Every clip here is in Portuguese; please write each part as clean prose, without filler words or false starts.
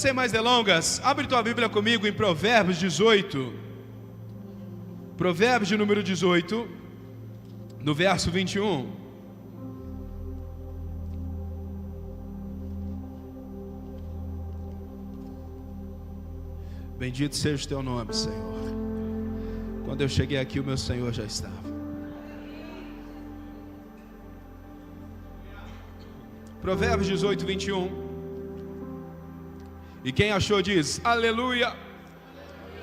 Sem mais delongas, abre tua Bíblia comigo em Provérbios 18. Provérbios de número 18, no verso 21. Bendito seja o teu nome, Senhor. Quando eu cheguei aqui, o meu Senhor já estava. Provérbios 18, 21. E quem achou diz, aleluia.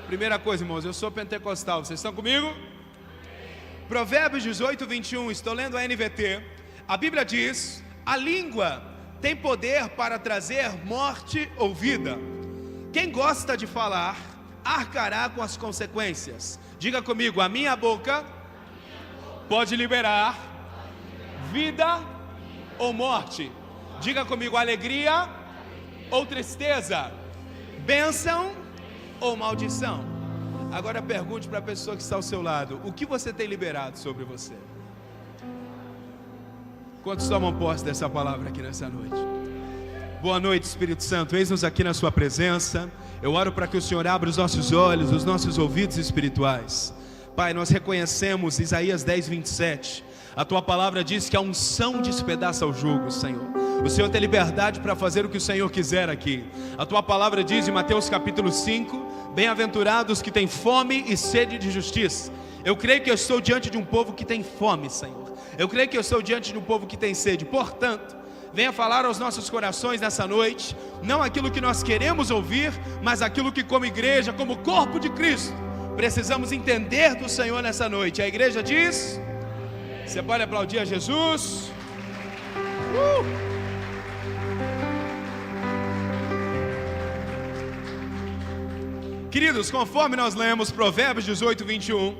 Primeira coisa, irmãos, eu sou pentecostal, vocês estão comigo? Provérbios 18, 21, estou lendo a NVT. A Bíblia diz, a língua tem poder para trazer morte ou vida. Quem gosta de falar, arcará com as consequências. Diga comigo, a minha boca pode liberar vida ou morte. Diga comigo, alegria ou tristeza, bênção ou maldição. Agora pergunte para a pessoa que está ao seu lado, o que você tem liberado sobre você? Quantos tomam posse dessa palavra aqui nessa noite? Boa noite, Espírito Santo, eis-nos aqui na sua presença. Eu oro para que o Senhor abra os nossos olhos, os nossos ouvidos espirituais. Pai, nós reconhecemos Isaías 10, 27. A tua palavra diz que a unção despedaça o jugo, Senhor. O Senhor tem liberdade para fazer o que o Senhor quiser aqui. A tua palavra diz em Mateus capítulo 5, bem-aventurados que têm fome e sede de justiça. Eu creio que eu estou diante de um povo que tem fome, Senhor. Eu creio que eu estou diante de um povo que tem sede. Portanto, venha falar aos nossos corações nessa noite, não aquilo que nós queremos ouvir, mas aquilo que como igreja, como corpo de Cristo, precisamos entender do Senhor nessa noite. A igreja diz, você pode aplaudir a Jesus. Queridos, conforme nós lemos Provérbios 18, 21,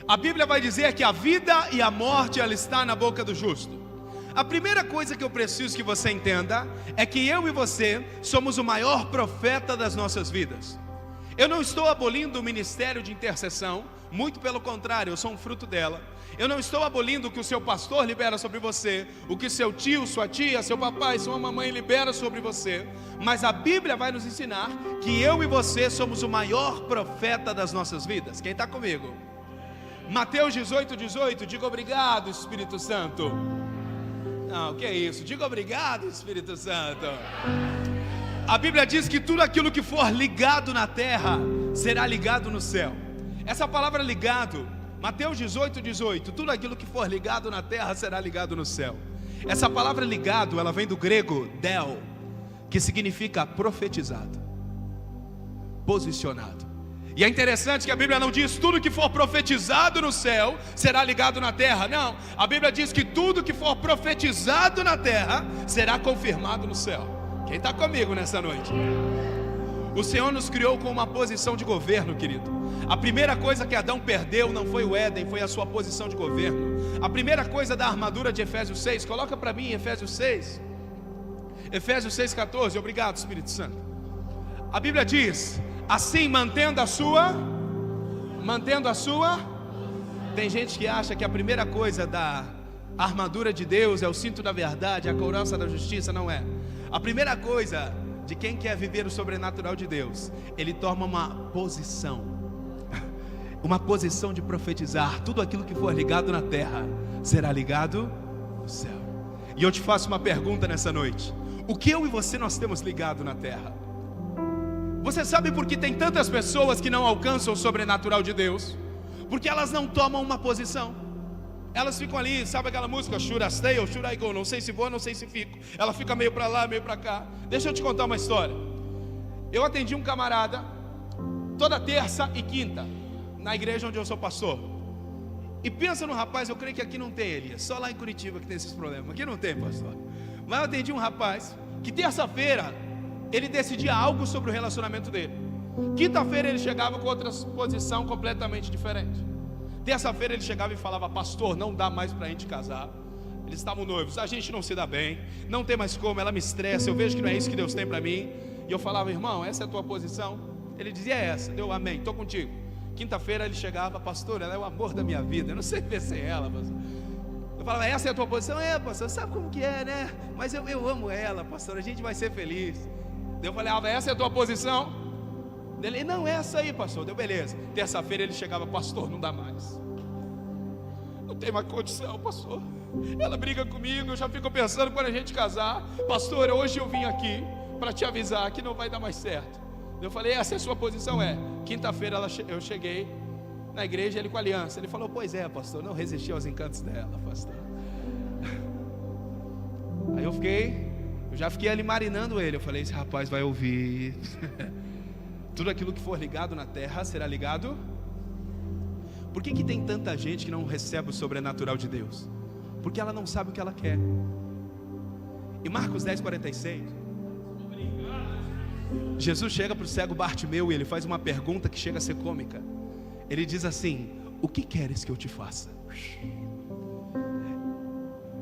a Bíblia vai dizer que a vida e a morte ela está na boca do justo. A primeira coisa que eu preciso que você entenda é que eu e você somos o maior profeta das nossas vidas. Eu não estou abolindo o ministério de intercessão, muito pelo contrário, eu sou um fruto dela. Eu não estou abolindo o que o seu pastor libera sobre você, o que seu tio, sua tia, seu papai, sua mamãe libera sobre você. Mas a Bíblia vai nos ensinar que eu e você somos o maior profeta das nossas vidas. Quem está comigo? Mateus 18, 18, diga obrigado, Espírito Santo. Não, o que é isso? Diga obrigado, Espírito Santo. A Bíblia diz que tudo aquilo que for ligado na terra será ligado no céu. Essa palavra ligado, Mateus 18, 18, tudo aquilo que for ligado na terra será ligado no céu. Essa palavra ligado, ela vem do grego del, que significa profetizado, posicionado. E é interessante que a Bíblia não diz tudo que for profetizado no céu será ligado na terra. Não, a Bíblia diz que tudo que for profetizado na terra será confirmado no céu. Quem está comigo nessa noite? O Senhor nos criou com uma posição de governo, querido. A primeira coisa que Adão perdeu não foi o Éden, foi a sua posição de governo. A primeira coisa da armadura de Efésios 6, coloca para mim Efésios 6. Efésios 6, 14, obrigado, Espírito Santo. A Bíblia diz, assim mantendo a sua. Tem gente que acha que a primeira coisa da armadura de Deus é o cinto da verdade, a couraça da justiça. Não é. A primeira coisa de quem quer viver o sobrenatural de Deus, ele toma uma posição de profetizar. Tudo aquilo que for ligado na terra será ligado no céu. E eu te faço uma pergunta nessa noite: o que eu e você nós temos ligado na terra? Você sabe por que tem tantas pessoas que não alcançam o sobrenatural de Deus? Porque elas não tomam uma posição. Elas ficam ali, sabe aquela música Should I stay or should I go? Não sei se vou, não sei se fico. Ela fica meio para lá, meio para cá. Deixa eu te contar uma história. Eu atendi um camarada toda terça e quinta na igreja onde eu sou pastor. E pensa no rapaz, eu creio que aqui não tem ele, é só lá em Curitiba que tem esses problemas. Aqui não tem, pastor. Mas eu atendi um rapaz que terça-feira ele decidia algo sobre o relacionamento dele. Quinta-feira ele chegava com outra posição completamente diferente. Terça-feira ele chegava e falava: pastor, não dá mais pra gente casar. Eles estavam noivos, a gente não se dá bem, não tem mais como, ela me estressa, eu vejo que não é isso que Deus tem pra mim. E eu falava: irmão, essa é a tua posição? Ele dizia: é essa. Deu amém, tô contigo. Quinta-feira ele chegava: pastor, ela é o amor da minha vida, eu não sei ver sem ela, pastor. Eu falava: essa é a tua posição? É, pastor, sabe como que é, né? Mas eu amo ela, pastor, a gente vai ser feliz. Eu falei, essa é a tua posição? Ele, não, é essa aí, pastor. Deu, beleza. Terça-feira ele chegava, pastor, não dá mais. Não tem mais condição, pastor. Ela briga comigo, eu já fico pensando quando a gente casar. Pastor, hoje eu vim aqui para te avisar que não vai dar mais certo. Eu falei, essa é a sua posição? Quinta-feira eu cheguei na igreja, ele com a aliança. Ele falou, pois é, pastor, não resisti aos encantos dela, pastor. Aí eu já fiquei ali marinando ele. Eu falei, esse rapaz vai ouvir. Tudo aquilo que for ligado na terra será ligado. Por que tem tanta gente que não recebe o sobrenatural de Deus? Porque ela não sabe o que ela quer. Em Marcos 10:46, Jesus chega para o cego Bartimeu e ele faz uma pergunta que chega a ser cômica. Ele diz assim, o que queres que eu te faça?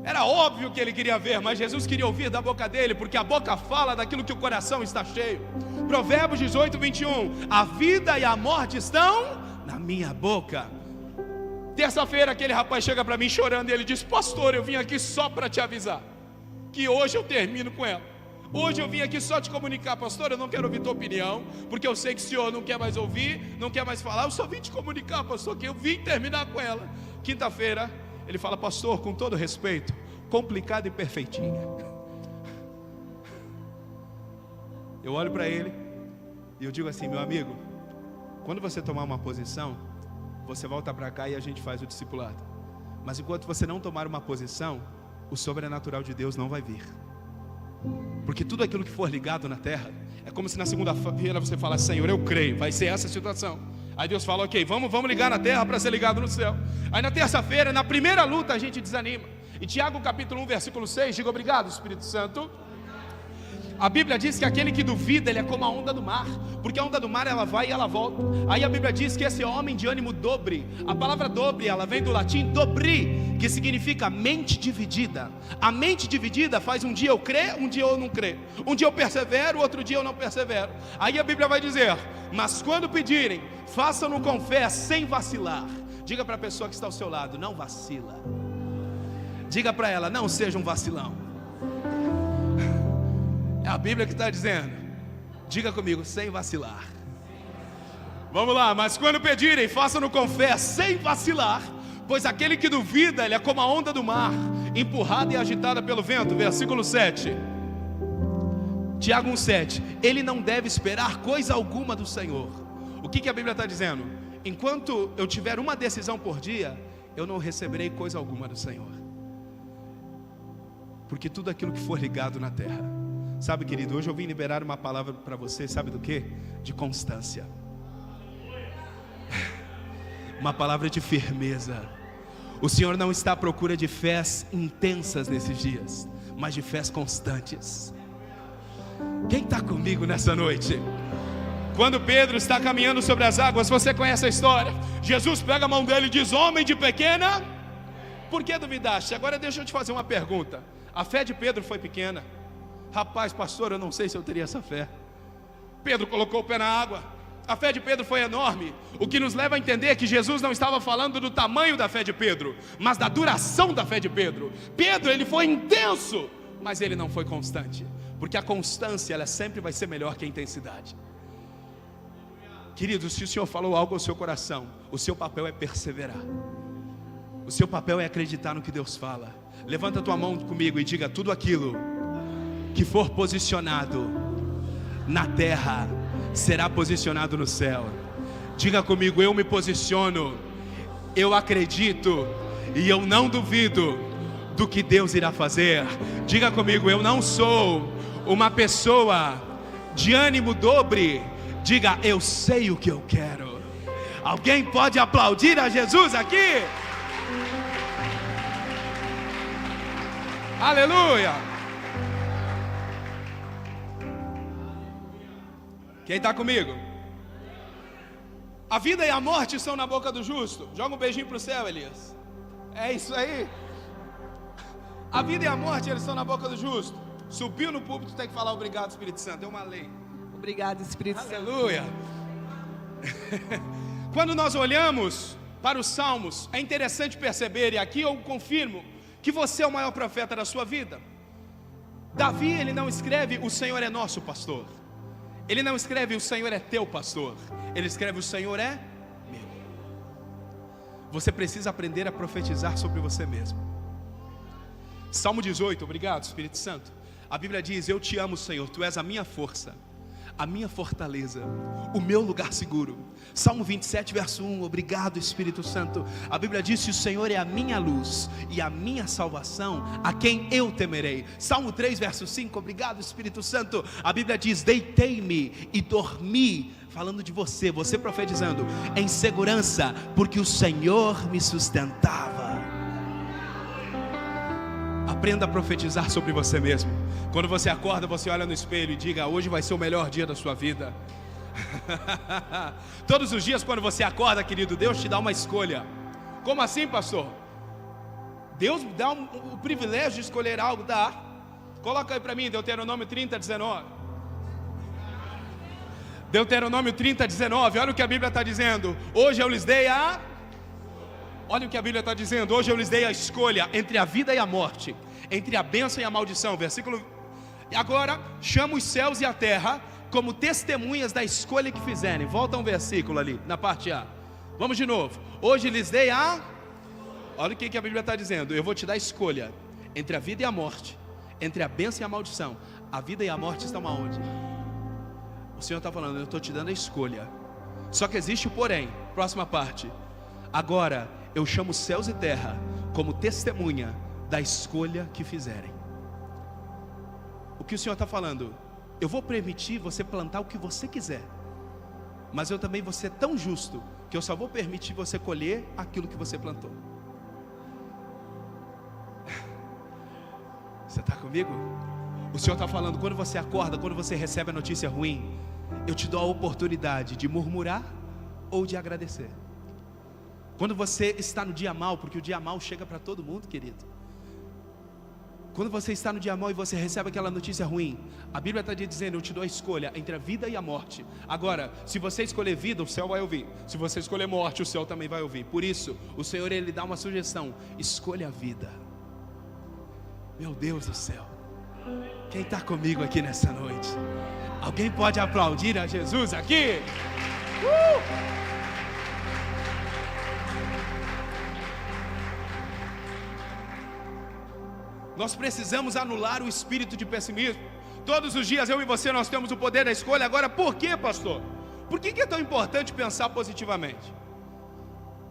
Era óbvio que ele queria ver, mas Jesus queria ouvir da boca dele, porque a boca fala daquilo que o coração está cheio. Provérbios 18:21, a vida e a morte estão na minha boca. Terça-feira aquele rapaz chega para mim chorando e ele diz, pastor, eu vim aqui só para te avisar que hoje eu termino com ela. Hoje eu vim aqui só te comunicar, pastor, eu não quero ouvir tua opinião, porque eu sei que o senhor não quer mais ouvir, não quer mais falar, eu só vim te comunicar, pastor, que eu vim terminar com ela. Quinta-feira ele fala, pastor, com todo respeito, complicada e perfeitinha. Eu olho para ele e eu digo assim, meu amigo, quando você tomar uma posição, você volta para cá e a gente faz o discipulado. Mas enquanto você não tomar uma posição, o sobrenatural de Deus não vai vir. Porque tudo aquilo que for ligado na terra, é como se na segunda-feira você falasse, Senhor, eu creio, vai ser essa a situação. Aí Deus fala, ok, vamos ligar na terra para ser ligado no céu. Aí na terça-feira, na primeira luta, a gente desanima. Em Tiago capítulo 1, versículo 6, diga obrigado, Espírito Santo. A Bíblia diz que aquele que duvida, ele é como a onda do mar, porque a onda do mar ela vai e ela volta. Aí a Bíblia diz que esse homem de ânimo dobre, a palavra dobre, ela vem do latim dobri, que significa mente dividida. A mente dividida faz um dia eu crer, um dia eu não crer. Um dia eu persevero, outro dia eu não persevero. Aí a Bíblia vai dizer, mas quando pedirem, façam-no com fé, sem vacilar. Diga para a pessoa que está ao seu lado, não vacila. Diga para ela, não seja um vacilão. É a Bíblia que está dizendo. Diga comigo, sem vacilar. Vamos lá, mas quando pedirem, façam-no com fé, sem vacilar. Pois aquele que duvida, ele é como a onda do mar, empurrada e agitada pelo vento. Versículo 7. Tiago 1:7. Ele não deve esperar coisa alguma do Senhor. O que a Bíblia está dizendo? Enquanto eu tiver uma decisão por dia, eu não receberei coisa alguma do Senhor. Porque tudo aquilo que for ligado na terra. Sabe, querido, hoje eu vim liberar uma palavra para você, sabe do que? De constância. Uma palavra de firmeza. O Senhor não está à procura de fés intensas nesses dias, mas de fés constantes. Quem está comigo nessa noite? Quando Pedro está caminhando sobre as águas, você conhece a história. Jesus pega a mão dele e diz, homem de pequena, por que duvidaste? Agora deixa eu te fazer uma pergunta. A fé de Pedro foi pequena? Rapaz, pastor, eu não sei se eu teria essa fé. Pedro colocou o pé na água. A fé de Pedro foi enorme. O que nos leva a entender que Jesus não estava falando do tamanho da fé de Pedro, mas da duração da fé de Pedro. Pedro, ele foi intenso, mas ele não foi constante. Porque a constância, ela sempre vai ser melhor que a intensidade. Queridos, se o Senhor falou algo ao seu coração, o seu papel é perseverar. O seu papel é acreditar no que Deus fala. Levanta a tua mão comigo e diga, tudo aquilo que for posicionado na terra, será posicionado no céu. Diga comigo, eu me posiciono, eu acredito e eu não duvido do que Deus irá fazer. Diga comigo, eu não sou uma pessoa de ânimo dobre. Diga, eu sei o que eu quero. Alguém pode aplaudir a Jesus aqui? Aleluia! Quem está comigo? A vida e a morte estão na boca do justo. Joga um beijinho para o céu, Elias. É isso aí. A vida e a morte, eles estão na boca do justo. Subiu no púlpito, tem que falar obrigado, Espírito Santo. É uma lei. Obrigado, Espírito Santo. Aleluia. Quando nós olhamos para os Salmos, é interessante perceber, e aqui eu confirmo, que você é o maior profeta da sua vida. Davi, ele não escreve, o Senhor é nosso pastor. Ele não escreve: o Senhor é teu pastor. Ele escreve: o Senhor é meu. Você precisa aprender a profetizar sobre você mesmo. Salmo 18, obrigado Espírito Santo. A Bíblia diz: eu te amo, Senhor, tu és a minha força, a minha fortaleza, o meu lugar seguro. Salmo 27, verso 1, obrigado Espírito Santo. A Bíblia diz: se o Senhor é a minha luz e a minha salvação, a quem eu temerei? Salmo 3, verso 5, obrigado Espírito Santo. A Bíblia diz: deitei-me e dormi, falando de você, você profetizando, em segurança, porque o Senhor me sustentava. Aprenda a profetizar sobre você mesmo. Quando você acorda, você olha no espelho e diga: hoje vai ser o melhor dia da sua vida. Todos os dias quando você acorda, querido, Deus te dá uma escolha. Como assim, pastor? Deus dá o privilégio de escolher algo, dá. Coloca aí para mim, Deuteronômio 30, 19. Deuteronômio 30, 19, olha o que a Bíblia está dizendo. Hoje eu lhes dei a... Olha o que a Bíblia está dizendo: hoje eu lhes dei a escolha entre a vida e a morte, entre a bênção e a maldição. Versículo... Agora chama os céus e a terra como testemunhas da escolha que fizerem. Volta um versículo ali, na parte A. Vamos de novo. Hoje lhes dei a... Olha o que a Bíblia está dizendo: eu vou te dar a escolha entre a vida e a morte, entre a bênção e a maldição. A vida e a morte estão aonde? O Senhor está falando: eu estou te dando a escolha. Só que existe o porém. Próxima parte. Agora eu chamo céus e terra como testemunha da escolha que fizerem. O que o Senhor está falando? Eu vou permitir você plantar o que você quiser, mas eu também vou ser tão justo que eu só vou permitir você colher aquilo que você plantou. Você está comigo? O Senhor está falando: quando você acorda, quando você recebe a notícia ruim, eu te dou a oportunidade de murmurar ou de agradecer. Quando você está no dia mal, porque o dia mal chega para todo mundo, querido. Quando você está no dia mal e você recebe aquela notícia ruim, a Bíblia está dizendo: eu te dou a escolha entre a vida e a morte. Agora, se você escolher vida, o céu vai ouvir. Se você escolher morte, o céu também vai ouvir. Por isso, o Senhor, Ele dá uma sugestão: escolha a vida. Meu Deus do céu, quem está comigo aqui nessa noite? Alguém pode aplaudir a Jesus aqui? Nós precisamos anular o espírito de pessimismo. Todos os dias eu e você, nós temos o poder da escolha. Agora, por que, pastor? Por que é tão importante pensar positivamente?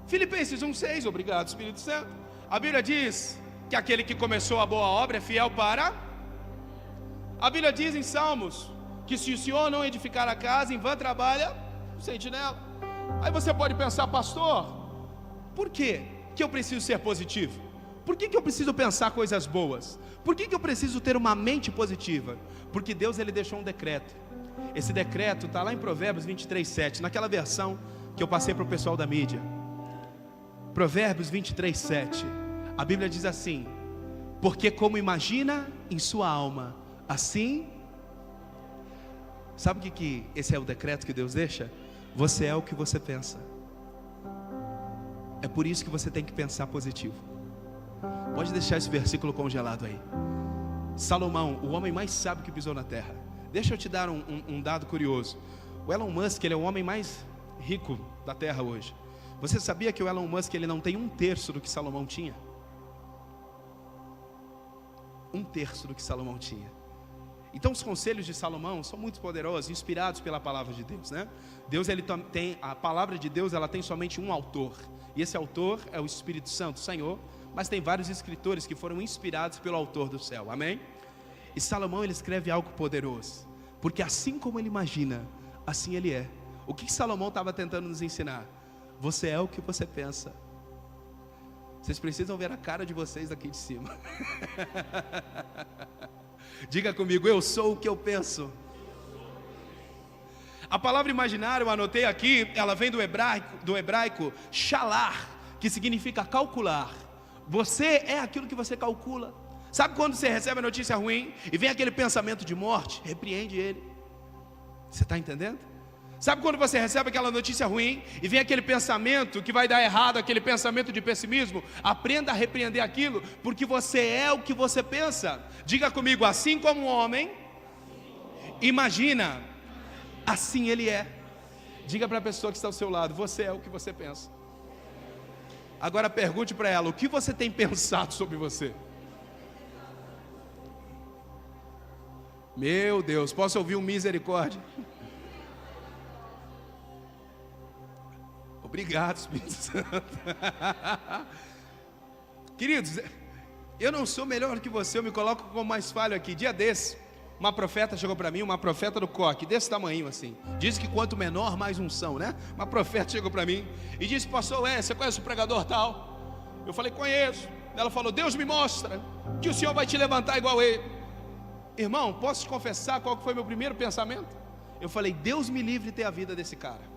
Filipenses 1,6, obrigado Espírito Santo. A Bíblia diz que aquele que começou a boa obra é fiel para... A Bíblia diz em Salmos que se o Senhor não edificar a casa, em vão trabalha o sentinela. Aí você pode pensar: pastor, por que eu preciso ser positivo? Por que eu preciso pensar coisas boas? Por que eu preciso ter uma mente positiva? Porque Deus, Ele deixou um decreto. Esse decreto está lá em Provérbios 23, 7, naquela versão que eu passei para o pessoal da mídia. Provérbios 23, 7. A Bíblia diz assim: porque como imagina em sua alma, assim... Sabe o que esse é o decreto que Deus deixa? Você é o que você pensa. É por isso que você tem que pensar positivo. Pode deixar esse versículo congelado aí. Salomão, o homem mais sábio que pisou na terra. Deixa eu te dar um dado curioso. O Elon Musk, ele é o homem mais rico da terra hoje. Você sabia que o Elon Musk, ele não tem 1/3 do que Salomão tinha? 1/3 do que Salomão tinha. Então os conselhos de Salomão são muito poderosos, inspirados pela palavra de Deus, né? Deus, ele tem, a palavra de Deus, ela tem somente um autor. E esse autor é o Espírito Santo, o Senhor. Mas tem vários escritores que foram inspirados pelo autor do céu, amém? E Salomão, ele escreve algo poderoso, porque assim como ele imagina, assim ele é. O que Salomão estava tentando nos ensinar? Você é o que você pensa. Vocês precisam ver a cara de vocês aqui de cima. Diga comigo: eu sou o que eu penso. A palavra imaginar, eu anotei aqui, ela vem do hebraico shalar, que significa calcular. Você é aquilo que você calcula. Sabe quando você recebe a notícia ruim e vem aquele pensamento de morte? Repreende ele. Você está entendendo? Sabe quando você recebe aquela notícia ruim e vem aquele pensamento que vai dar errado, aquele pensamento de pessimismo? Aprenda a repreender aquilo, porque você é o que você pensa. Diga comigo: assim como um homem imagina assim Ele é. Diga para a pessoa que está ao seu lado: você é o que você pensa. Agora pergunte para ela: o que você tem pensado sobre você? Meu Deus, posso ouvir um misericórdia? Obrigado, Espírito Santo. Queridos, eu não sou melhor que você, eu me coloco como mais falho aqui. Dia desse, uma profeta chegou para mim, uma profeta do coque, desse tamanho assim. Diz que quanto menor, mais unção, né? Uma profeta chegou para mim e disse: pastor, você conhece o pregador tal? Eu falei: conheço. Ela falou: Deus me mostra que o Senhor vai te levantar igual ele. Irmão, posso te confessar qual foi meu primeiro pensamento? Eu falei: Deus me livre de ter a vida desse cara.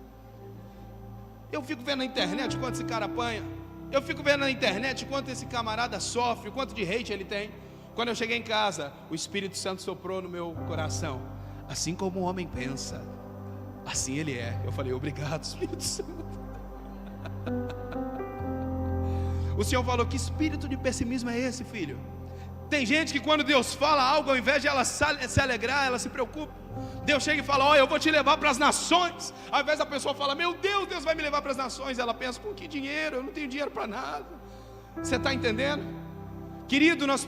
Eu fico vendo na internet quanto esse cara apanha. Eu fico vendo na internet quanto esse camarada sofre, quanto de hate ele tem. Quando eu cheguei em casa, o Espírito Santo soprou no meu coração: assim como o homem pensa, assim ele é. Eu falei: obrigado, Espírito Santo. O Senhor falou: que espírito de pessimismo é esse, filho? Tem gente que quando Deus fala algo, ao invés de ela se alegrar, ela se preocupa. Deus chega e fala: olha, eu vou te levar para as nações. Ao invés da pessoa falar: meu Deus, Deus vai me levar para as nações, ela pensa: com que dinheiro? Eu não tenho dinheiro para nada. Você está entendendo? Querido, nós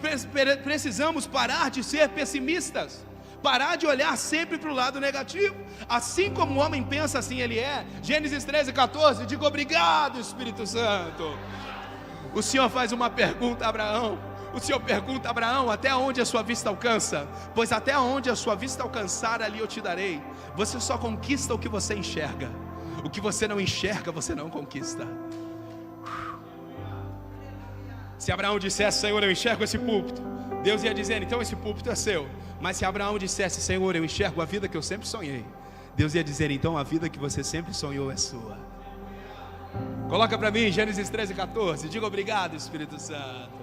precisamos parar de ser pessimistas, parar de olhar sempre para o lado negativo. Assim como o homem pensa, assim ele é. Gênesis 13:14, diga: obrigado, Espírito Santo. O Senhor faz uma pergunta a Abraão. O Senhor pergunta a Abraão: até onde a sua vista alcança? Pois até onde a sua vista alcançar, ali eu te darei. Você só conquista o que você enxerga. O que você não enxerga, você não conquista. Se Abraão dissesse: Senhor, eu enxergo esse púlpito, Deus ia dizer: então esse púlpito é seu. Mas se Abraão dissesse: Senhor, eu enxergo a vida que eu sempre sonhei, Deus ia dizer: então a vida que você sempre sonhou é sua. Coloca para mim Gênesis 13:14. Diga: obrigado, Espírito Santo.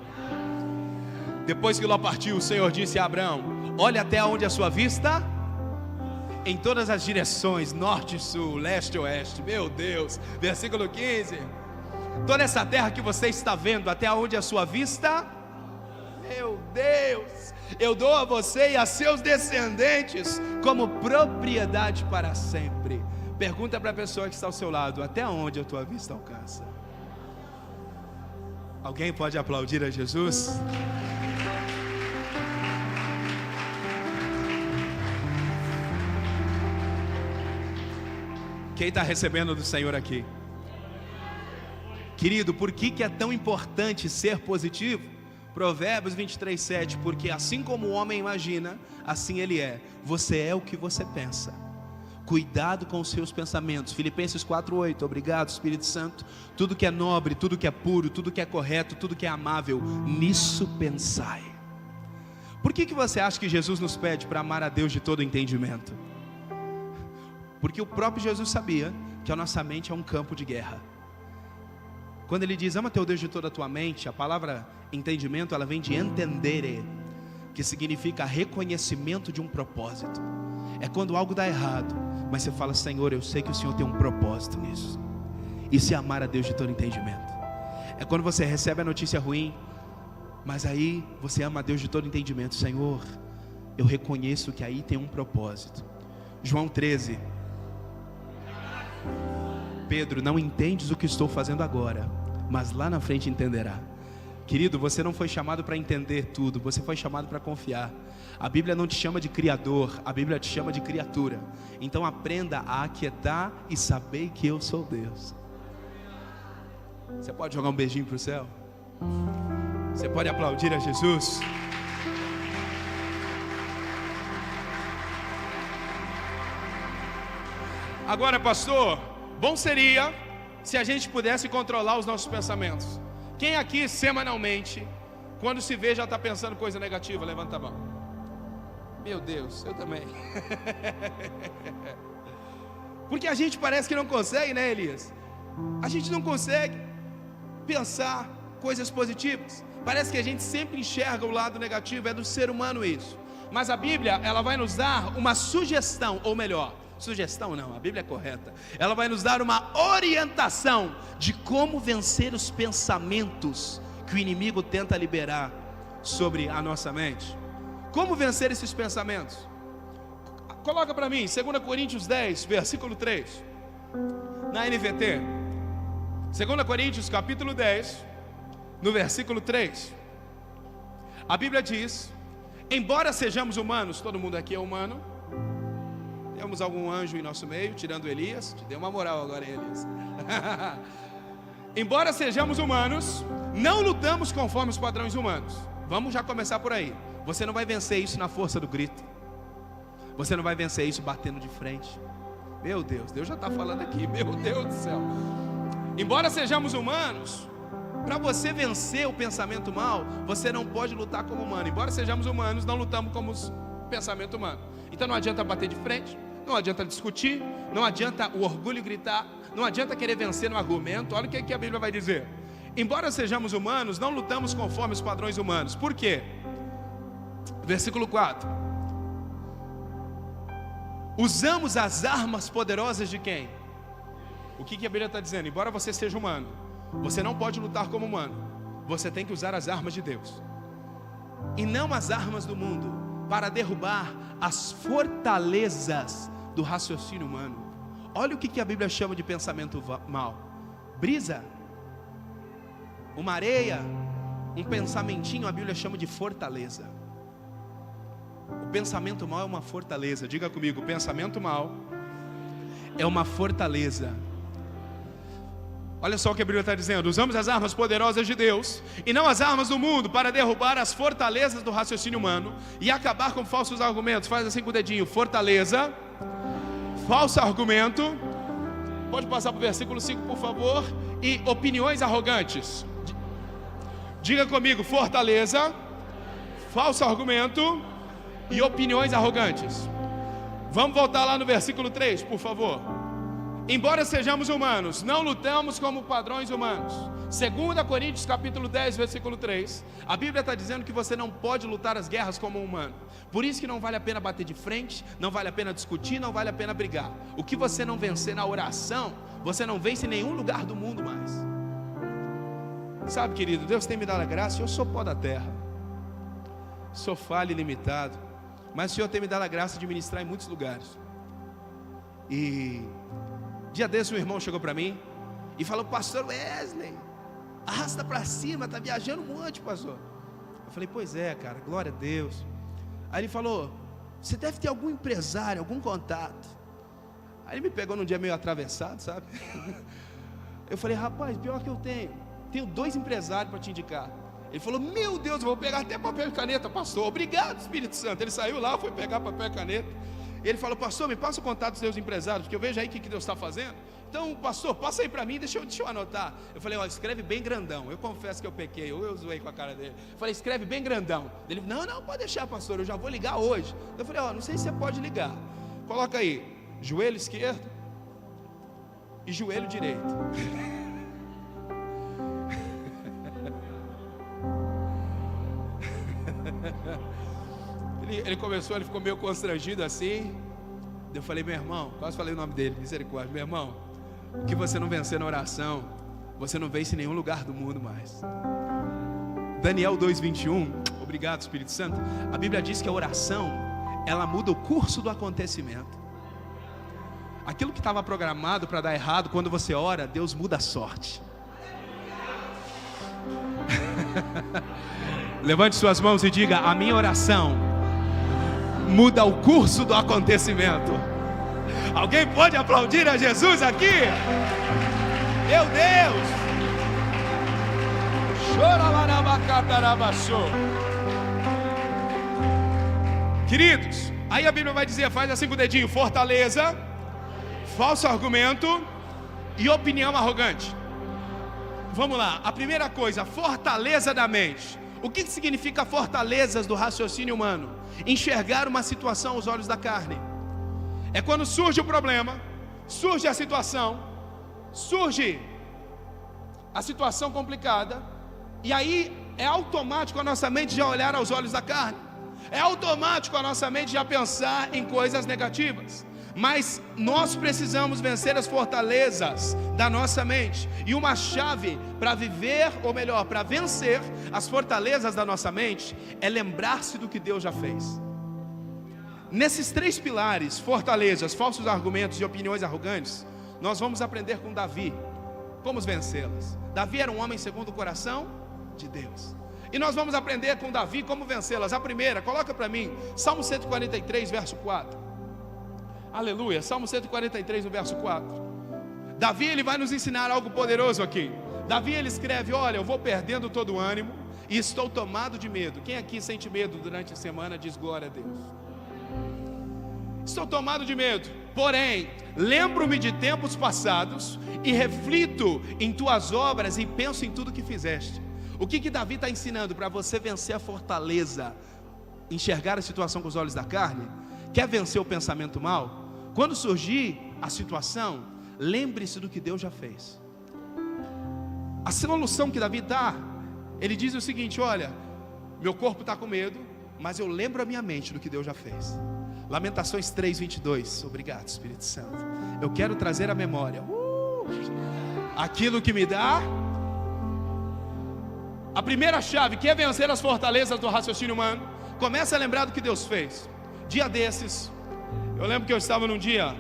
Depois que Ló partiu, o Senhor disse a Abraão: olha até onde a sua vista, em todas as direções, norte, sul, leste, oeste. Meu Deus, versículo 15. Toda essa terra que você está vendo, até onde a sua vista, meu Deus, eu dou a você e a seus descendentes como propriedade para sempre. Pergunta para a pessoa que está ao seu lado: até onde a tua vista alcança? Alguém pode aplaudir a Jesus? Quem está recebendo do Senhor aqui? Querido, por que é tão importante ser positivo? Provérbios 23:7. Porque assim como o homem imagina, assim ele é. Você é o que você pensa. Cuidado com os seus pensamentos. Filipenses 4:8. Obrigado, Espírito Santo. Tudo que é nobre, tudo que é puro, tudo que é correto, tudo que é amável, nisso pensai. Por que você acha que Jesus nos pede para amar a Deus de todo entendimento? Porque o próprio Jesus sabia que a nossa mente é um campo de guerra. Quando ele diz: ama teu Deus de toda a tua mente, a palavra entendimento, ela vem de entendere, que significa reconhecimento de um propósito. É quando algo dá errado, mas você fala: Senhor, eu sei que o Senhor tem um propósito nisso. Isso é amar a Deus de todo entendimento. É quando você recebe a notícia ruim, mas aí você ama a Deus de todo entendimento. Senhor, eu reconheço que aí tem um propósito. João 13. Pedro, não entendes o que estou fazendo agora, mas lá na frente entenderá. Querido, você não foi chamado para entender tudo, você foi chamado para confiar. A Bíblia não te chama de criador, a Bíblia te chama de criatura. Então aprenda a aquietar e saber que eu sou Deus. Você pode jogar um beijinho para o céu? Você pode aplaudir a Jesus? Agora, pastor, bom seria se a gente pudesse controlar os nossos pensamentos. Quem aqui semanalmente, quando se vê, já está pensando coisa negativa? Levanta a mão. Meu Deus, eu também. Porque a gente parece que não consegue, né, Elias? A gente não consegue pensar coisas positivas. Parece que a gente sempre enxerga o lado negativo. É do ser humano isso. Mas a Bíblia, ela vai nos dar uma sugestão, ou melhor, sugestão não, a Bíblia é correta. Ela vai nos dar uma orientação de como vencer os pensamentos que o inimigo tenta liberar sobre a nossa mente. Como vencer esses pensamentos? Coloca para mim, 2 Coríntios 10, versículo 3, na NVT. 2 Coríntios capítulo 10, no versículo 3. A Bíblia diz: embora sejamos humanos, todo mundo aqui é humano. Temos algum anjo em nosso meio, tirando Elias. Te dei uma moral agora, Elias. Embora sejamos humanos, não lutamos conforme os padrões humanos. Vamos já começar por aí. Você não vai vencer isso na força do grito. Você não vai vencer isso batendo de frente. Meu Deus, Deus já está falando aqui. Meu Deus do céu. Embora sejamos humanos, para você vencer o pensamento mal, você não pode lutar como humano. Embora sejamos humanos, não lutamos como pensamento humano. Então não adianta bater de frente, não adianta discutir, não adianta o orgulho gritar, não adianta querer vencer no argumento. Olha o que a Bíblia vai dizer. Embora sejamos humanos, não lutamos conforme os padrões humanos. Por quê? Versículo 4. Usamos as armas poderosas de quem? O que a Bíblia está dizendo? Embora você seja humano, você não pode lutar como humano. Você tem que usar as armas de Deus, e não as armas do mundo, para derrubar as fortalezas do raciocínio humano. Olha o que a Bíblia chama de pensamento mal. Brisa, uma areia, um pensamentinho, a Bíblia chama de fortaleza. O pensamento mal é uma fortaleza. Diga comigo, o pensamento mal é uma fortaleza. Olha só o que a Bíblia está dizendo: usamos as armas poderosas de Deus e não as armas do mundo, para derrubar as fortalezas do raciocínio humano e acabar com falsos argumentos. Faz assim com o dedinho: fortaleza, falso argumento. Pode passar para o versículo 5, por favor. E opiniões arrogantes. Diga comigo: fortaleza, falso argumento e opiniões arrogantes. Vamos voltar lá no versículo 3, por favor. Embora sejamos humanos, não lutamos como padrões humanos. 2 Coríntios capítulo 10, versículo 3. A Bíblia está dizendo que você não pode lutar as guerras como um humano. Por isso que não vale a pena bater de frente, não vale a pena discutir, não vale a pena brigar. O que você não vencer na oração, você não vence em nenhum lugar do mundo mais. Sabe, querido, Deus tem me dado a graça. Eu sou pó da terra, sou falho e limitado, mas o Senhor tem me dado a graça de ministrar em muitos lugares. E dia desse um irmão chegou para mim e falou: pastor Wesley, arrasta para cima, está viajando um monte, pastor. Eu falei: pois é, cara, glória a Deus. Aí ele falou: você deve ter algum empresário, algum contato. Aí ele me pegou num dia meio atravessado, sabe? Eu falei: rapaz, pior que eu tenho 2 empresários para te indicar. Ele falou: meu Deus, eu vou pegar até papel e caneta, pastor. Obrigado, Espírito Santo. Ele saiu lá, foi pegar papel e caneta. E ele falou: pastor, me passa o contato dos seus empresários, porque eu vejo aí o que Deus está fazendo. Então, pastor, passa aí para mim, deixa eu anotar. Eu falei: ó, escreve bem grandão. Eu confesso que eu pequei, ou eu zoei com a cara dele. Eu falei: escreve bem grandão. Ele: não, pode deixar, pastor, eu já vou ligar hoje. Eu falei: ó, não sei se você pode ligar. Coloca aí, joelho esquerdo e joelho direito. Ele começou, ele ficou meio constrangido assim. Eu falei: meu irmão, quase falei o nome dele, misericórdia. Meu irmão, o que você não vencer na oração, você não vence em nenhum lugar do mundo mais. Daniel 2:21. Obrigado, Espírito Santo. A Bíblia diz que a oração, ela muda o curso do acontecimento. Aquilo que estava programado para dar errado, quando você ora, Deus muda a sorte. Levante suas mãos e diga: a minha oração muda o curso do acontecimento. Alguém pode aplaudir a Jesus aqui? Meu Deus! Queridos, aí a Bíblia vai dizer, faz assim com o dedinho: fortaleza, falso argumento e opinião arrogante. Vamos lá, a primeira coisa, fortaleza da mente. O que significa fortalezas do raciocínio humano? Enxergar uma situação aos olhos da carne. É quando surge o problema, surge a situação complicada, e aí é automático a nossa mente já olhar aos olhos da carne. É automático a nossa mente já pensar em coisas negativas. Mas nós precisamos vencer as fortalezas da nossa mente. E uma chave para viver, ou melhor, para vencer as fortalezas da nossa mente, é lembrar-se do que Deus já fez. nesses 3 pilares, fortalezas, falsos argumentos e opiniões arrogantes, nós vamos aprender com Davi como vencê-las. Davi era um homem segundo o coração de Deus. E nós vamos aprender com Davi como vencê-las. A primeira, coloca para mim, Salmo 143, verso 4. Aleluia, Salmo 143, no verso 4. Davi, ele vai nos ensinar algo poderoso aqui. Davi, ele escreve: olha, eu vou perdendo todo o ânimo e estou tomado de medo. Quem aqui sente medo durante a semana diz glória a Deus. Estou tomado de medo, porém lembro-me de tempos passados e reflito em tuas obras e penso em tudo que fizeste. O que Davi está ensinando para você vencer a fortaleza? Enxergar a situação com os olhos da carne? Quer vencer o pensamento mal? Quando surgir a situação, lembre-se do que Deus já fez. A solução que Davi dá, ele diz o seguinte: olha, meu corpo está com medo, mas eu lembro a minha mente do que Deus já fez. Lamentações 3:22. Obrigado, Espírito Santo. Eu quero trazer à memória aquilo que me dá. A primeira chave, que é vencer as fortalezas do raciocínio humano, começa a lembrar do que Deus fez. Dia desses, eu lembro que eu estava num dia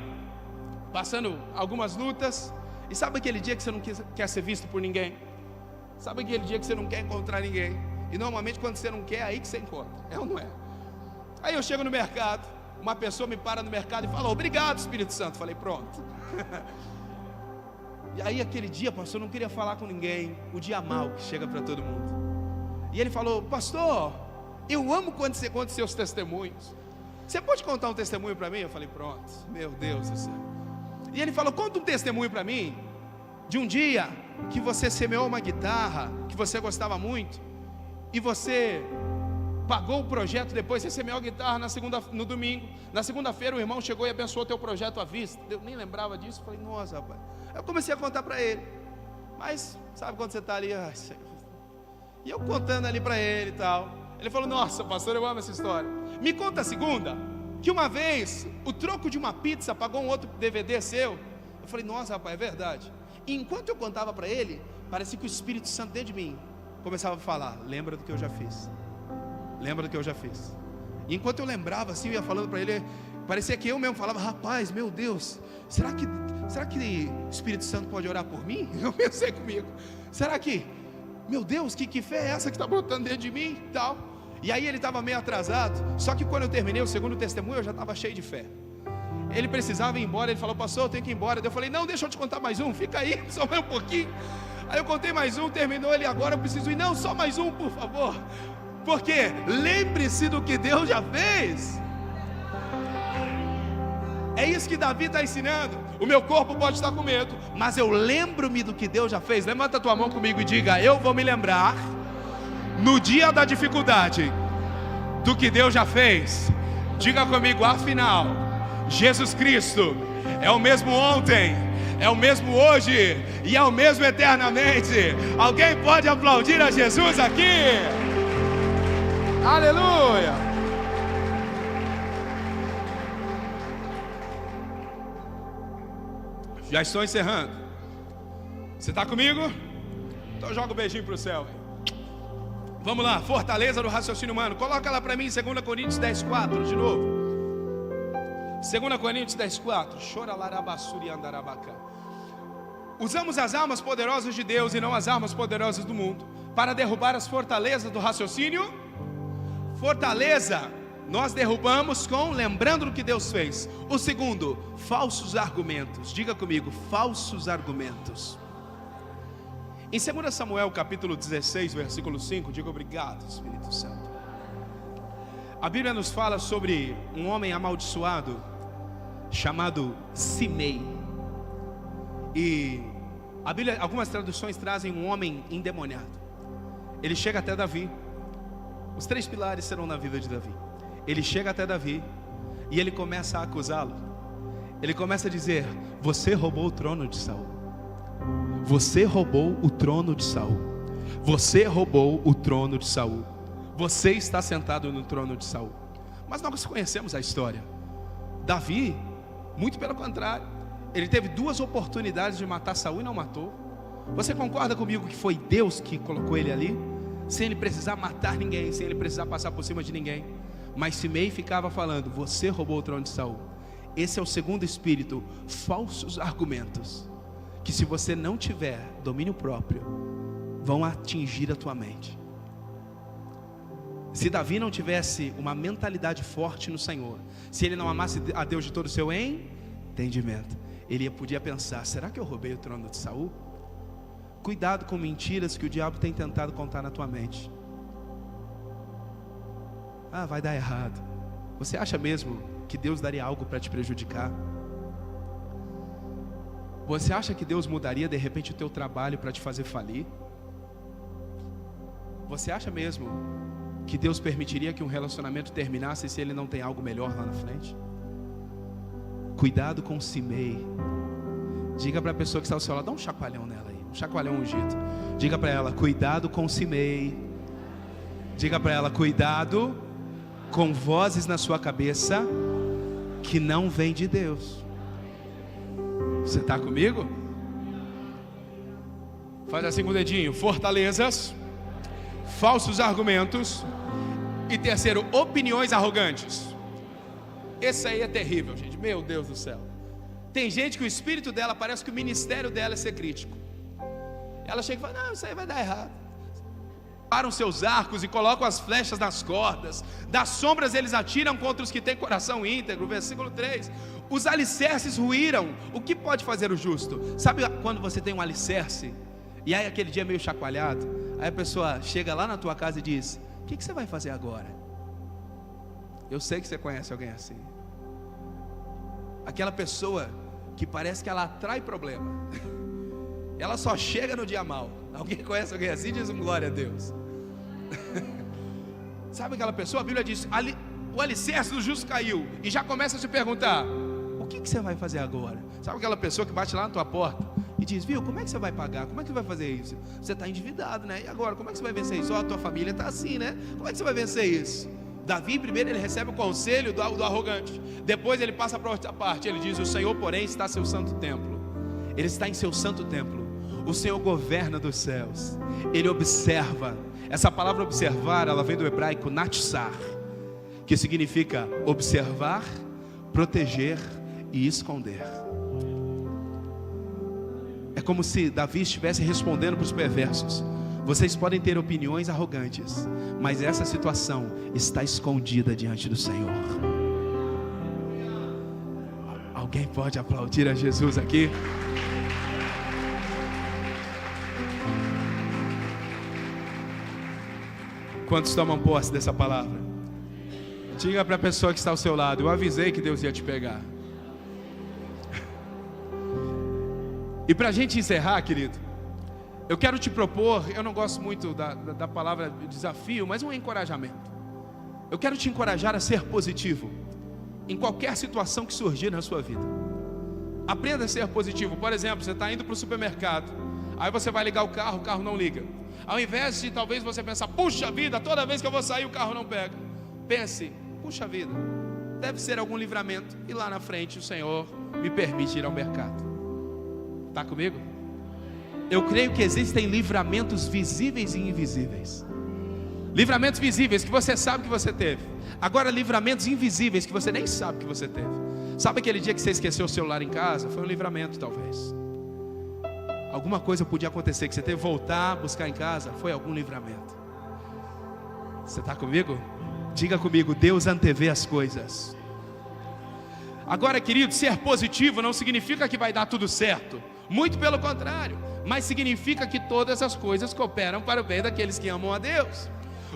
passando algumas lutas. E sabe aquele dia que você não quer ser visto por ninguém? Sabe aquele dia que você não quer encontrar ninguém? E normalmente quando você não quer, é aí que você encontra. É ou não é? Aí eu chego no mercado, uma pessoa me para no mercado e fala: obrigado, Espírito Santo. Falei: pronto. E aí aquele dia, pastor, eu não queria falar com ninguém. O dia mau que chega para todo mundo. E ele falou: pastor, eu amo quando você conta seus testemunhos. Você pode contar um testemunho para mim? Eu falei: pronto, meu Deus do céu. E ele falou: conta um testemunho para mim de um dia que você semeou uma guitarra que você gostava muito e você pagou o projeto. Depois você semeou a guitarra no domingo. Na segunda-feira o irmão chegou e abençoou o teu projeto à vista. Eu nem lembrava disso. Falei: nossa, rapaz. Eu comecei a contar para ele. Mas sabe quando você está ali? Ai, e eu contando ali para ele e tal. Ele falou: nossa, pastor, eu amo essa história. Me conta a segunda, que uma vez o troco de uma pizza pagou um outro DVD seu. Eu falei: nossa, rapaz, é verdade. E enquanto eu contava para ele, parecia que o Espírito Santo dentro de mim começava a falar: lembra do que eu já fiz. Lembra do que eu já fiz. E enquanto eu lembrava assim, eu ia falando para ele, parecia que eu mesmo falava: rapaz, meu Deus, será que o Espírito Santo pode orar por mim? Eu pensei comigo: será que, meu Deus, que fé é essa que está brotando dentro de mim e tal. E aí ele estava meio atrasado. Só que quando eu terminei o segundo testemunho, eu já estava cheio de fé. Ele precisava ir embora. Ele falou: pastor, eu tenho que ir embora. Eu falei: não, deixa eu te contar mais um, fica aí, só mais um pouquinho. Aí eu contei mais um, terminou ele: agora eu preciso ir. Não, só mais um, por favor. Porque lembre-se do que Deus já fez. É isso que Davi está ensinando. O meu corpo pode estar com medo, mas eu lembro-me do que Deus já fez. Levanta a tua mão comigo e diga: eu vou me lembrar no dia da dificuldade do que Deus já fez. Diga comigo: afinal, Jesus Cristo é o mesmo ontem, é o mesmo hoje e é o mesmo eternamente. Alguém pode aplaudir a Jesus aqui? Aleluia! Já estou encerrando. Você está comigo? Então joga um beijinho para o céu. Vamos lá, fortaleza do raciocínio humano. Coloca lá para mim, 2 Coríntios 10:4, de novo. 2 Coríntios 10:4. Chora larabassuri andarabacá. Usamos as armas poderosas de Deus e não as armas poderosas do mundo para derrubar as fortalezas do raciocínio. Fortaleza nós derrubamos com lembrando do que Deus fez. O segundo, falsos argumentos. Diga comigo: falsos argumentos. Em 2 Samuel capítulo 16, versículo 5, diga: obrigado, Espírito Santo. A Bíblia nos fala sobre um homem amaldiçoado chamado Simei. E a Bíblia, algumas traduções trazem um homem endemoniado. Ele chega até Davi. Os 3 pilares serão na vida de Davi. Ele chega até Davi e ele começa a acusá-lo. Ele começa a dizer: você roubou o trono de Saul. Você roubou o trono de Saul. Você roubou o trono de Saul. Você está sentado no trono de Saul. Mas nós conhecemos a história. Davi, muito pelo contrário, ele teve 2 oportunidades de matar Saul e não matou. Você concorda comigo que foi Deus que colocou ele ali? Sem ele precisar matar ninguém, sem ele precisar passar por cima de ninguém. Mas Simei ficava falando: você roubou o trono de Saul. Esse é o segundo espírito, falsos argumentos, que se você não tiver domínio próprio, vão atingir a tua mente. Se Davi não tivesse uma mentalidade forte no Senhor, se ele não amasse a Deus de todo o seu entendimento, ele podia pensar: será que eu roubei o trono de Saul? Cuidado com mentiras que o diabo tem tentado contar na tua mente. Vai dar errado. Você acha mesmo que Deus daria algo para te prejudicar? Você acha que Deus mudaria de repente o teu trabalho para te fazer falir? Você acha mesmo que Deus permitiria que um relacionamento terminasse se ele não tem algo melhor lá na frente? Cuidado com Simei. Diga para a pessoa que está ao seu lado, dá um chacoalhão nela aí, um chacoalhão ungido. Diga para ela: cuidado com Simei. Diga para ela: cuidado com vozes na sua cabeça que não vêm de Deus. Você está comigo? Faz assim com o dedinho: fortalezas, falsos argumentos e terceiro, opiniões arrogantes. Esse aí é terrível, gente, meu Deus do céu. Tem gente que o espírito dela, parece que o ministério dela é ser crítico. Ela chega e fala: não, isso aí vai dar errado. Param seus arcos e colocam as flechas nas cordas. Das sombras eles atiram contra os que têm coração íntegro. Versículo 3. Os alicerces ruíram. O que pode fazer o justo? Sabe quando você tem um alicerce e aí aquele dia meio chacoalhado, aí a pessoa chega lá na tua casa e diz: o que você vai fazer agora? Eu sei que você conhece alguém assim. Aquela pessoa que parece que ela atrai problema. Ela só chega no dia mal. Alguém conhece alguém assim? Diz um glória a Deus. Sabe aquela pessoa? A Bíblia diz: o alicerce do justo caiu. E já começa a se perguntar: o que você vai fazer agora? Sabe aquela pessoa que bate lá na tua porta e diz: viu, como é que você vai pagar? Como é que você vai fazer isso? Você está endividado, né? E agora, como é que você vai vencer isso? A tua família está assim, né? Como é que você vai vencer isso? Davi, primeiro ele recebe o conselho do arrogante. Depois ele passa para outra parte. Ele diz: o Senhor, porém, está em seu santo templo. Ele está em seu santo templo. O Senhor governa dos céus. Ele observa. Essa palavra observar, ela vem do hebraico natsar, que significa observar, proteger e esconder. É como se Davi estivesse respondendo para os perversos: vocês podem ter opiniões arrogantes, mas essa situação está escondida diante do Senhor. Alguém pode aplaudir a Jesus aqui? Quantos tomam posse dessa palavra? Diga para a pessoa que está ao seu lado: eu avisei que Deus ia te pegar. E para a gente encerrar, querido, eu quero te propor, eu não gosto muito da palavra desafio, mas um encorajamento. Eu quero te encorajar a ser positivo em qualquer situação que surgir na sua vida. Aprenda a ser positivo. Por exemplo, você está indo para o supermercado, aí você vai ligar o carro não liga. Ao invés de talvez você pensar: puxa vida, toda vez que eu vou sair o carro não pega, pense: puxa vida, deve ser algum livramento, e lá na frente o Senhor me permite ir ao mercado. Está comigo? Eu creio que existem livramentos visíveis e invisíveis. Livramentos visíveis que você sabe que você teve. Agora, livramentos invisíveis que você nem sabe que você teve. Sabe aquele dia que você esqueceu o celular em casa? Foi um livramento talvez. Alguma coisa podia acontecer que você teve que voltar, buscar em casa. Foi algum livramento. Você está comigo? Diga comigo: Deus antevê as coisas. Agora, querido, ser positivo não significa que vai dar tudo certo. Muito pelo contrário. Mas significa que todas as coisas cooperam para o bem daqueles que amam a Deus.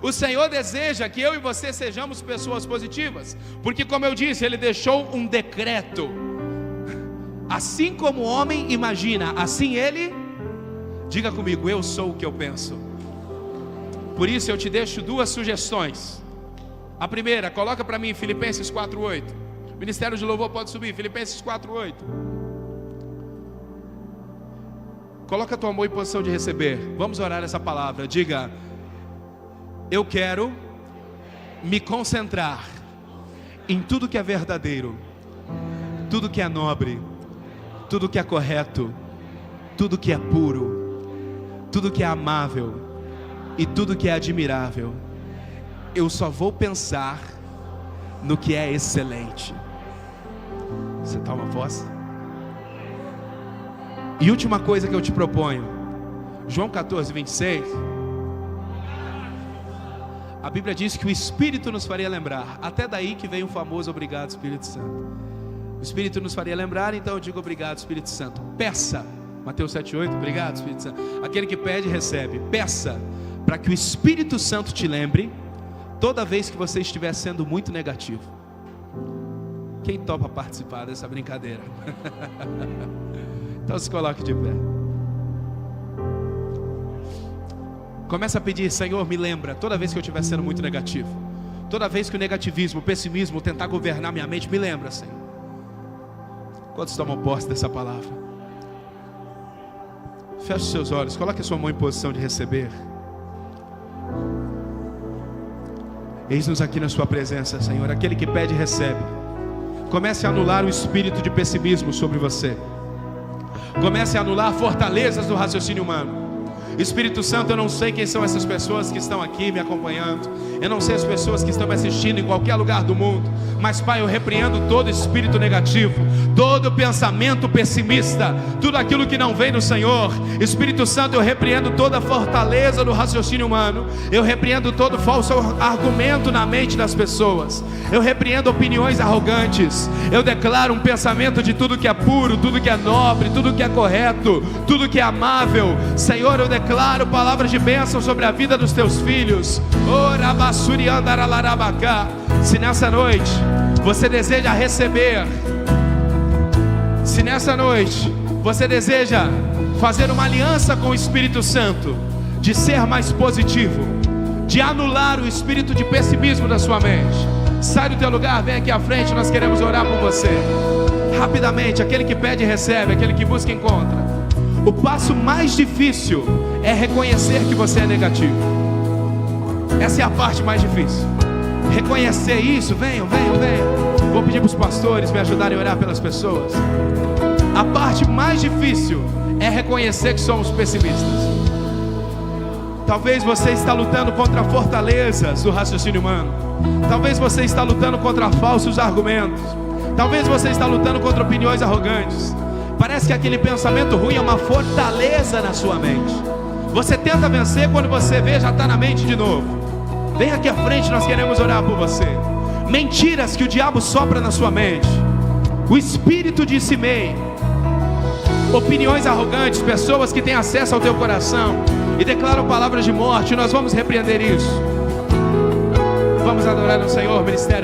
O Senhor deseja que eu e você sejamos pessoas positivas, porque, como eu disse, Ele deixou um decreto. Assim como o homem imagina, assim ele... Diga comigo: eu sou o que eu penso. Por isso eu te deixo duas sugestões. A primeira, coloca para mim Filipenses 4:8. Ministério de Louvor pode subir, Filipenses 4:8. Coloca a tua mão em posição de receber. Vamos orar essa palavra. Diga: eu quero me concentrar em tudo que é verdadeiro, tudo que é nobre, tudo que é correto, tudo que é puro, tudo que é amável e tudo que é admirável. Eu só vou pensar no que é excelente. Você toma posse? E última coisa que eu te proponho, João 14, 26. A Bíblia diz que o Espírito nos faria lembrar. Até daí que vem o famoso obrigado, Espírito Santo. O Espírito nos faria lembrar, então eu digo obrigado, Espírito Santo. Peça, Mateus 7,8, obrigado, Espírito Santo. Aquele que pede, recebe. Peça para que o Espírito Santo te lembre toda vez que você estiver sendo muito negativo. Quem topa participar dessa brincadeira? Então se coloque de pé. Começa a pedir: Senhor, me lembra toda vez que eu estiver sendo muito negativo. Toda vez que o negativismo, o pessimismo tentar governar minha mente, me lembra, Senhor. Quantos tomam posse dessa palavra? Feche os seus olhos, coloque a sua mão em posição de receber. Eis-nos aqui na sua presença, Senhor. Aquele que pede, recebe. Comece a anular o espírito de pessimismo sobre você. Comece a anular fortalezas do raciocínio humano. Espírito Santo, eu não sei quem são essas pessoas que estão aqui me acompanhando. Eu não sei as pessoas que estão me assistindo em qualquer lugar do mundo. Mas Pai, eu repreendo todo espírito negativo, todo pensamento pessimista, tudo aquilo que não vem do Senhor. Espírito Santo, eu repreendo toda fortaleza do raciocínio humano. Eu repreendo todo falso argumento na mente das pessoas. Eu repreendo opiniões arrogantes. Eu declaro um pensamento de tudo que é puro, tudo que é nobre, tudo que é correto, tudo que é amável. Senhor, eu declaro palavras de bênção sobre a vida dos teus filhos. Se nessa noite você deseja receber, se nessa noite você deseja fazer uma aliança com o Espírito Santo, de ser mais positivo, de anular o espírito de pessimismo da sua mente, sai do teu lugar, vem aqui à frente, nós queremos orar por você. Rapidamente, aquele que pede recebe, aquele que busca encontra. O passo mais difícil é reconhecer que você é negativo. Essa é a parte mais difícil. Reconhecer isso, venham. Vou pedir para os pastores me ajudarem a orar pelas pessoas. A parte mais difícil é reconhecer que somos pessimistas. Talvez você está lutando contra fortalezas do raciocínio humano. Talvez você está lutando contra falsos argumentos. Talvez você está lutando contra opiniões arrogantes. Parece que aquele pensamento ruim é uma fortaleza na sua mente. Você tenta vencer, quando você vê, já está na mente de novo. Vem aqui à frente, nós queremos orar por você. Mentiras que o diabo sopra na sua mente. O espírito de Simei. Opiniões arrogantes, pessoas que têm acesso ao teu coração e declaram palavras de morte. Nós vamos repreender isso. Vamos adorar o Senhor, ministério.